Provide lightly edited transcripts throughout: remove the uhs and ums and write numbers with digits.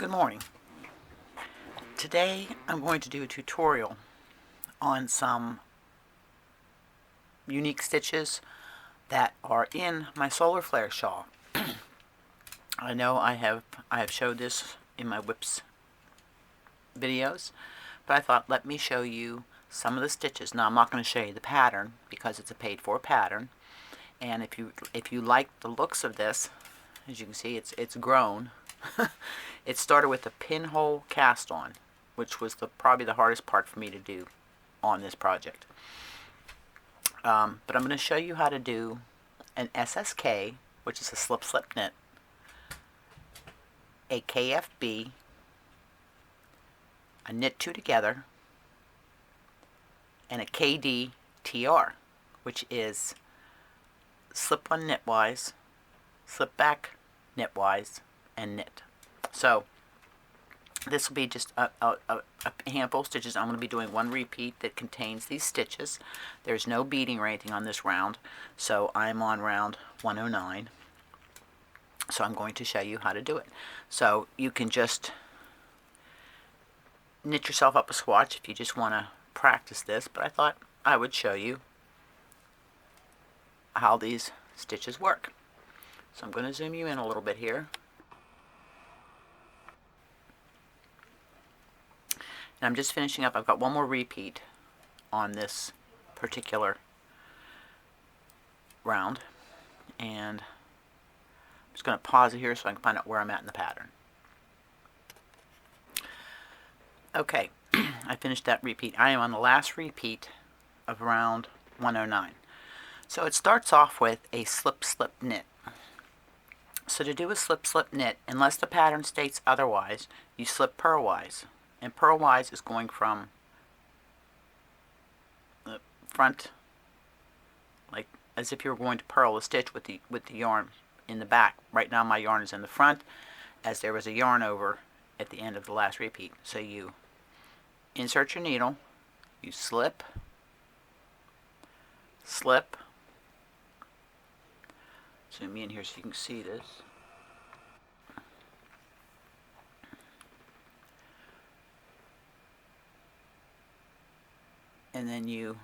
Good morning. Today I'm going to do a tutorial on some unique stitches that are in my Solar Flare Shawl. I know I have showed this in my whips videos, but I thought let me show you some of the stitches. Now I'm not going to show you the pattern because it's a paid for pattern, and if you like the looks of this, as you can see it's grown. It started with a pinhole cast on, which was probably the hardest part for me to do on this project. But I'm going to show you how to do an SSK, which is a slip-slip knit, a KFB, a knit two together, and a KDTR, which is slip one knitwise, slip back knitwise, and knit. So this will be just a handful of stitches. I'm going to be doing one repeat that contains these stitches. There's no beading or anything on this round, so I'm on round 109. So I'm going to show you how to do it. So you can just knit yourself up a swatch if you just want to practice this, but I thought I would show you how these stitches work. So I'm going to zoom you in a little bit here. And I'm just finishing up. I've got one more repeat on this particular round, and I'm just going to pause it here so I can find out where I'm at in the pattern. Okay, I finished that repeat. I am on the last repeat of round 109. So it starts off with a slip-slip knit. So to do a slip-slip knit, unless the pattern states otherwise, you slip purlwise. And purlwise is going from the front, like as if you were going to purl a stitch with the yarn in the back. Right now my yarn is in the front, as there was a yarn over at the end of the last repeat. So you insert your needle, you slip, slip. Zoom in here so you can see this. And then you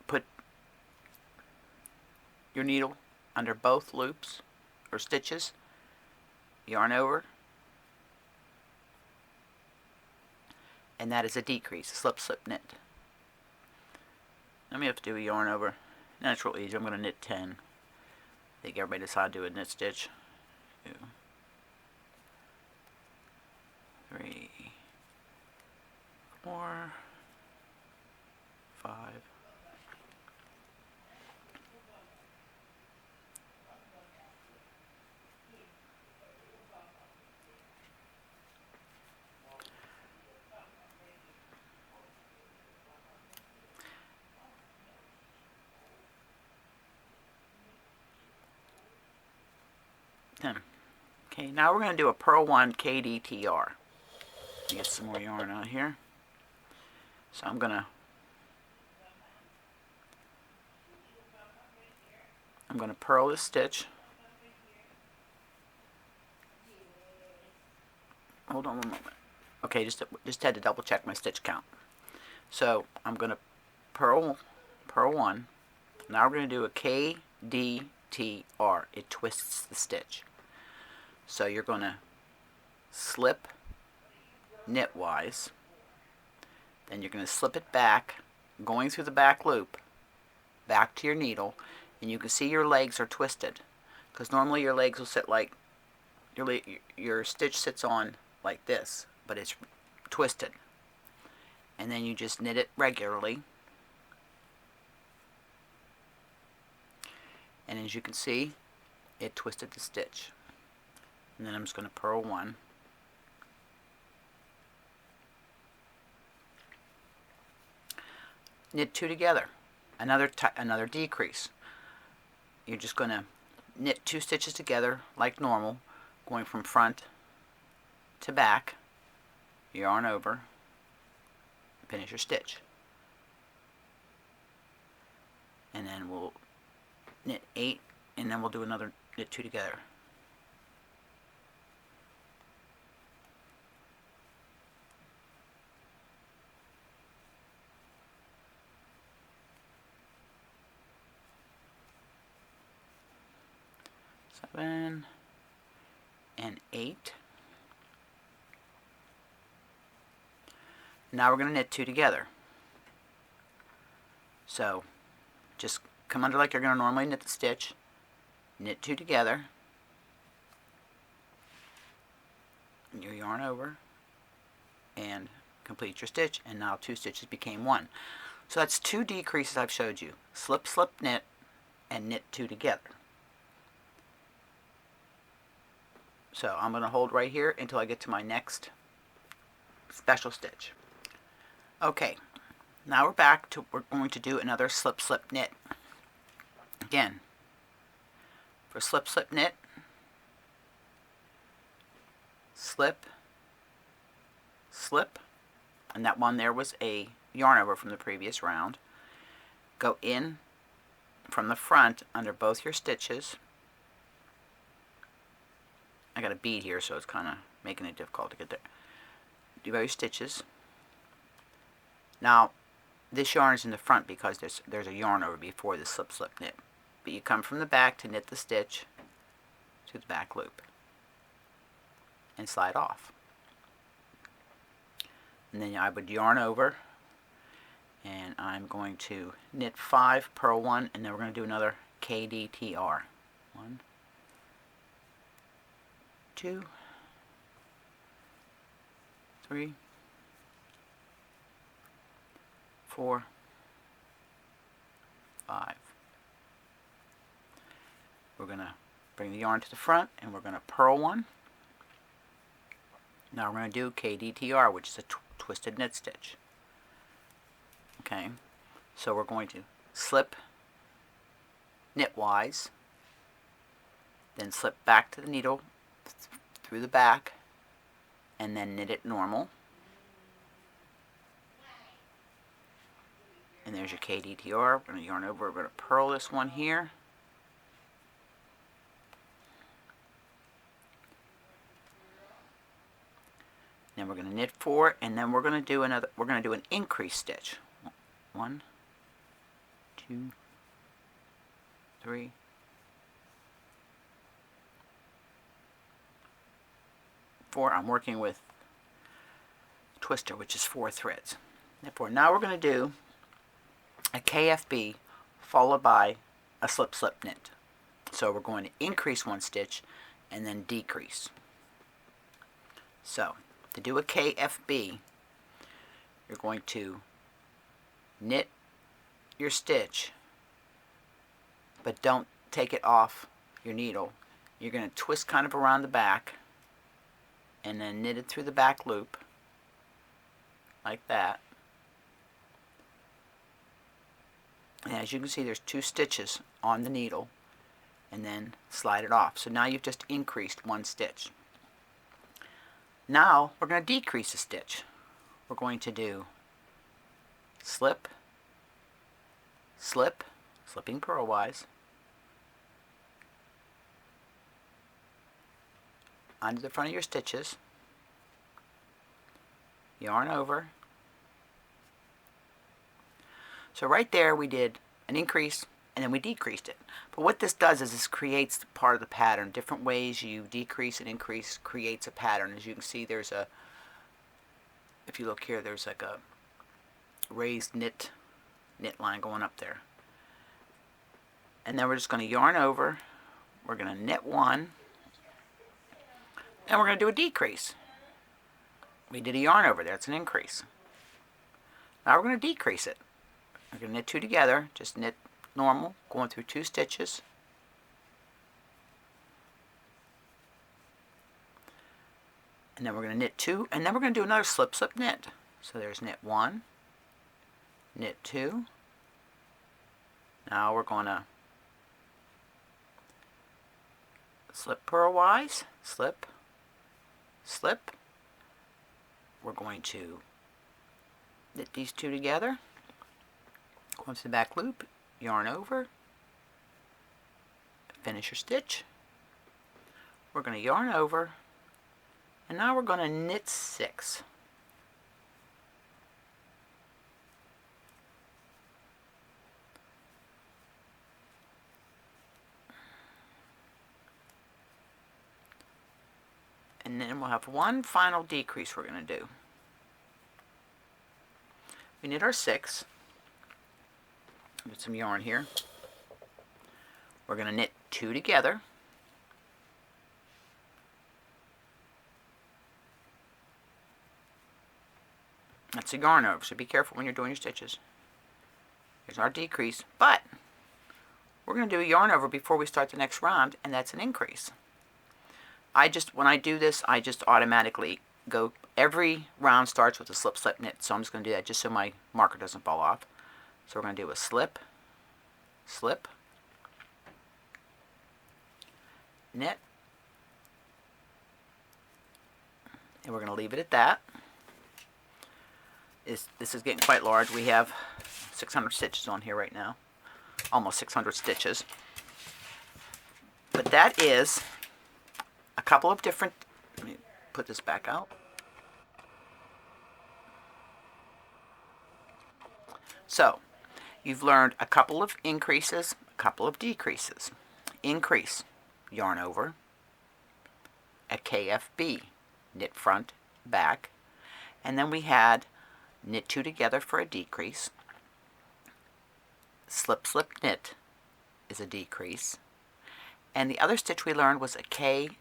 put your needle under both loops or stitches, yarn over, and that is a decrease, slip-slip knit. Let me have to do a yarn over. Now it's real easy. I'm going to knit 10. I think everybody decided to do a knit stitch. 2, 3, 4, 5. Okay, now we're going to do a purl 1 KDTR. Get some more yarn out here. So I'm going to purl this stitch. Hold on one moment. Okay, just had to double check my stitch count. So I'm going to purl 1. Now we're going to do a KDTR. It twists the stitch. So you're going to slip knitwise, then you're going to slip it back, going through the back loop, back to your needle, and you can see your legs are twisted, because normally your legs will sit like, your stitch sits on like this, but it's twisted. And then you just knit it regularly, and as you can see, it twisted the stitch. And then I'm just going to purl 1. Knit 2 together, another decrease. You're just going to knit 2 stitches together like normal, going from front to back, yarn over, finish your stitch. And then we'll knit 8, and then we'll do another knit 2 together. 7 and 8. Now we're going to knit 2 together. So just come under like you're going to normally knit the stitch, knit 2 together, and you yarn over and complete your stitch, and now 2 stitches became 1. So that's 2 decreases I've showed you. Slip, slip, knit, and knit 2 together. So I'm going to hold right here until I get to my next special stitch. Okay, now we're back to, we're going to do another slip, slip, knit. Again, for slip, slip, knit, slip, slip, and that one there was a yarn over from the previous round. Go in from the front under both your stitches. I got a bead here, so it's kind of making it difficult to get there. Do both your stitches. Now, this yarn is in the front because there's a yarn over before the slip, slip, knit. But you come from the back to knit the stitch to the back loop and slide off. And then I would yarn over, and I'm going to knit 5, purl 1, and then we're going to do another KDTR. 1, 2, 3, 4, 5. We're going to bring the yarn to the front, and we're going to purl 1. Now we're going to do KDTR, which is a twisted knit stitch. Okay, so we're going to slip knitwise, then slip back to the needle through the back, and then knit it normal. And there's your KDTR. We're going to yarn over, we're going to purl this one here. Then we're going to knit 4, and then we're going to do another, we're going to do an increase stitch. 1, 2, 3, 4. I'm working with twister, which is 4 threads. Therefore, now we're going to do a KFB followed by a slip, slip, knit. So we're going to increase 1 stitch and then decrease. So to do a KFB, you're going to knit your stitch, but don't take it off your needle. You're going to twist kind of around the back and then knit it through the back loop like that. And as you can see, there's 2 stitches on the needle, and then slide it off. So now you've just increased 1 stitch. Now we're going to decrease a stitch. We're going to do slip, slip, slipping purlwise, under the front of your stitches, yarn over. So right there we did an increase and then we decreased it. But what this does is this creates part of the pattern. Different ways you decrease and increase creates a pattern. As you can see, there's a, if you look here, there's like a raised knit line going up there. And then we're just going to yarn over, we're going to knit 1, and we're going to do a decrease. We did a yarn over there, it's an increase. Now we're going to decrease it. We're going to knit 2 together, just knit normal, going through 2 stitches. And then we're going to knit 2, and then we're going to do another slip, slip, knit. So there's knit 1, knit 2. Now we're going to slip purlwise, slip, slip. We're going to knit these 2 together, go into the back loop, yarn over, finish your stitch. We're going to yarn over, and now we're going to knit 6. And then we'll have one final decrease we're going to do. We knit our 6. Get some yarn here. We're going to knit 2 together. That's a yarn over, so be careful when you're doing your stitches. Here's our decrease, but we're going to do a yarn over before we start the next round, and that's an increase. When I do this, I just automatically go, every round starts with a slip, slip, knit, so I'm just going to do that just so my marker doesn't fall off. So we're going to do a slip, slip, knit, and we're going to leave it at that. This is getting quite large. We have 600 stitches on here right now, almost 600 stitches. But that is a couple of different, let me put this back out. So, you've learned a couple of increases, a couple of decreases. Increase, yarn over, a KFB, knit front, back, and then we had knit 2 together for a decrease. Slip, slip, knit is a decrease. And the other stitch we learned was a KDTR.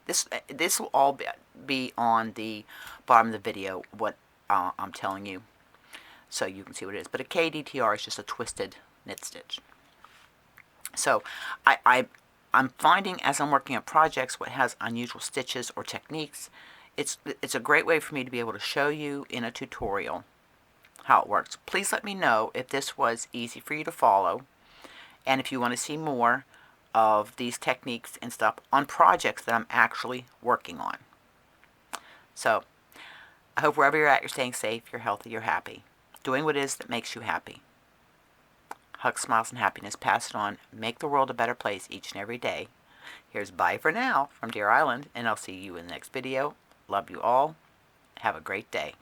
This will all be on the bottom of the video, what I'm telling you, so you can see what it is. But a KDTR is just a twisted knit stitch. So I'm finding as I'm working on projects what has unusual stitches or techniques, it's a great way for me to be able to show you in a tutorial how it works. Please let me know if this was easy for you to follow, and if you want to see more of these techniques and stuff on projects that I'm actually working on. So, I hope wherever you're at, you're staying safe, you're healthy, you're happy. Doing what it is that makes you happy. Hugs, smiles, and happiness. Pass it on. Make the world a better place each and every day. Here's bye for now from Deer Island, and I'll see you in the next video. Love you all. Have a great day.